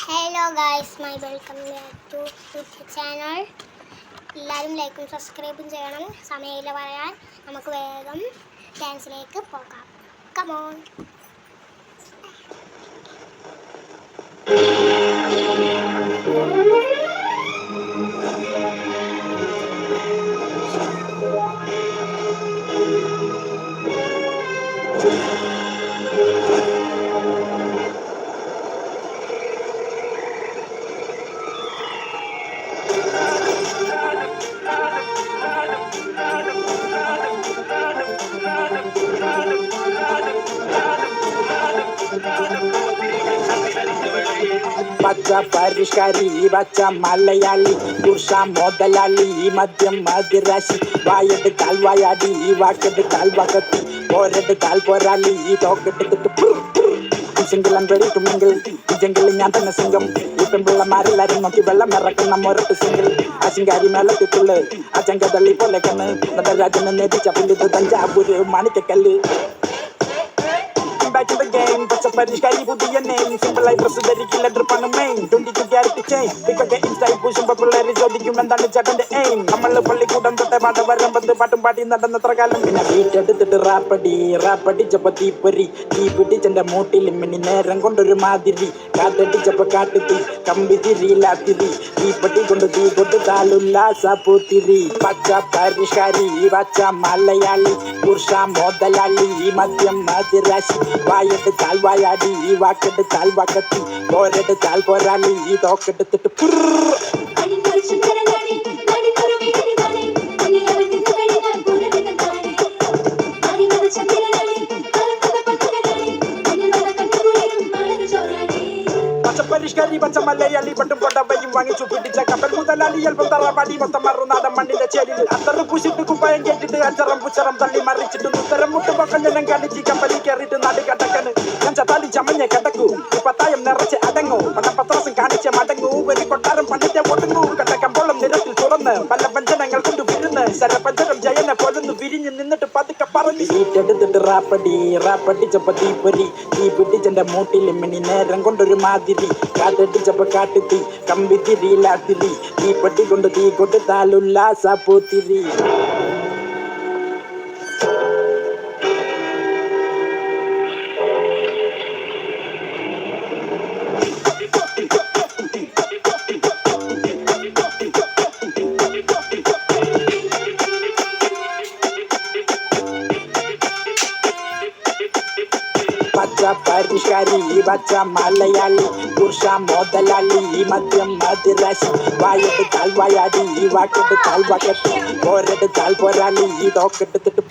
Hello guys, my welcome to channel. എല്ലാവരും ലൈക്കും സബ്സ്ക്രൈബും ചെയ്യണം. സമയമില്ല പറയാൻ, നമുക്ക് വേഗം ഡാൻസിലേക്ക് പോകാം. കമോൺ. പച്ച പരിഷ്കാരി പച്ച മലയാളി പുരുഷ മുതലാളി മദ്യം മതിരാശി വായെടുത്താൽ വായാടി വാക്കെടുത്താൽ വകത്തി പോരെടുത്താൽ പോരാളി തോക്കെടുത്തിട്ട് സിംഗിൾ വെടിക്കുമെങ്കിൽ ഇജെങ്കിൽ ഞാൻ തന്നെ സിംഗം ഈ പെൺപിള്ളമാരെല്ലാരും നോക്കി വെള്ളം ഇറക്കുന്ന മൊരട്ട് സിംഗിൾ അശിങ്കാരി മേളത്തിട്ടുള്ളു അച്ചങ്കതള്ളി പോലെ കണ്ണ് നടരാജനെ നേതിച്ച പുല്ലിത് Thanjavur Manikyakkallu. Back in the game, പച്ച പരിഷ്കാരി പുതിയ name. Simple ആയി ഡ്രസ് ധരിക്കില്ല ഡ്രിപ്പാണ് മെയിൻ. 22 ക്യാരറ്റ് ചെയിൻ പിക്കൊക്കെ ഇൻസ്റ്റൈൽ പൂശുമ്പോ പിള്ളേര് ചോദിക്കും എന്താണ് ചേട്ടന്റെ എയിം. നമ്മള് പള്ളിക്കൂടം തൊട്ടേ പാട്ട് വരമ്പത്ത് പാട്ടും പാടി നടന്നത്ര കാലം. പിന്നെ വീട്ടെടുത്തിട്ട് റാപ്പടിച്ചപ്പോ തീപ്പൊരി തീ പിടിച്ചെന്റെ മൂട്ടിൽ മിനി നേരം കൊണ്ടൊരു മാതിരി കാറ്റടിച്ചപ്പോ കാട്ടുത്തി കമ്പി തിരിയില്ലാത്തിരി തീപ്പട്ടി കൊണ്ട് തീ കൊടുത്താലുല്ലാസ പൂത്തിരി. പച്ച പരിഷ്കാരി പച്ച മലയാളി പുരുഷ മുതലാളി മദ്യം മതിരാശി വായെടുത്താൽ വായാടി വാക്കെടുത്താൽ വകത്തി പോരെടുത്താൽ പോരാളി തോക്കെടുത്തിട്ട് പരിഷ്കാരി പച്ച മലയാളി പട്ടും കൊണ്ടവയും വാങ്ങിച്ചു പിടിച്ച കപ്പൽ മുതലാളി അല്പം തറവാടി മൊത്തം മറുനാടൻ മണ്ണിന്റെ ചേരിൽ അത്തറ് പൂശിട്ട് കുപ്പായം കേട്ടിട്ട് അച്ചറം പുച്ചറം തള്ളി മറിച്ചിട്ട് ഉത്തരം മുട്ടുപൊക്കഞ്ഞനം കളിച്ച് കപ്പലിൽ കയറിയിട്ട് നാട് കടക്കണ് ഞാൻ ചത്താലി ചമഞ്ഞ കിടക്കൂ പത്തായം നിറച്ച് അടങ്ങൂ പണപത്രാസം കാണിച്ച് മടങ്ങൂ ഒരു കൊട്ടാരം പണ്ടിന്റെ ഒടുങ്ങൂ കട്ടക്കമ്പോളം നിരത്തിൽ തുറന്ന് പല പഞ്ചനങ്ങൾ കൊണ്ട് വിരുന്ന് ശരപഞ്ചരം ജയനെ പോലൊന്ന് വിരിഞ്ഞ് നിന്നിട്ട് പതുക്കെ പറഞ്ഞു വീട്ടെടുത്തിട്ട് റാപ്പടിച്ചപ്പോ തീപ്പൊരി തീ പിടിച്ചെന്റെ മൂട്ടിൽ മിനി നേരം കൊണ്ടൊരു മാതിരി കാറ്റടിച്ചപ്പോ കാട്ടുത്തി കമ്പി തിരിയില്ലാത്തിരി തീപ്പട്ടി കൊണ്ട് തീ കൊടുത്താലുല്ലാസ പൂത്തിരി. പച്ച പരിഷ്കാരി പച്ച മലയാളി പുരുഷ മുതലാളി മദ്യം മതിരാശി വായെടുത്താൽ വായാടി വാക്കെടുത്താൽ വകത്തി പോരെടുത്താൽ പോരാളി തോക്കെടുത്തിട്ട്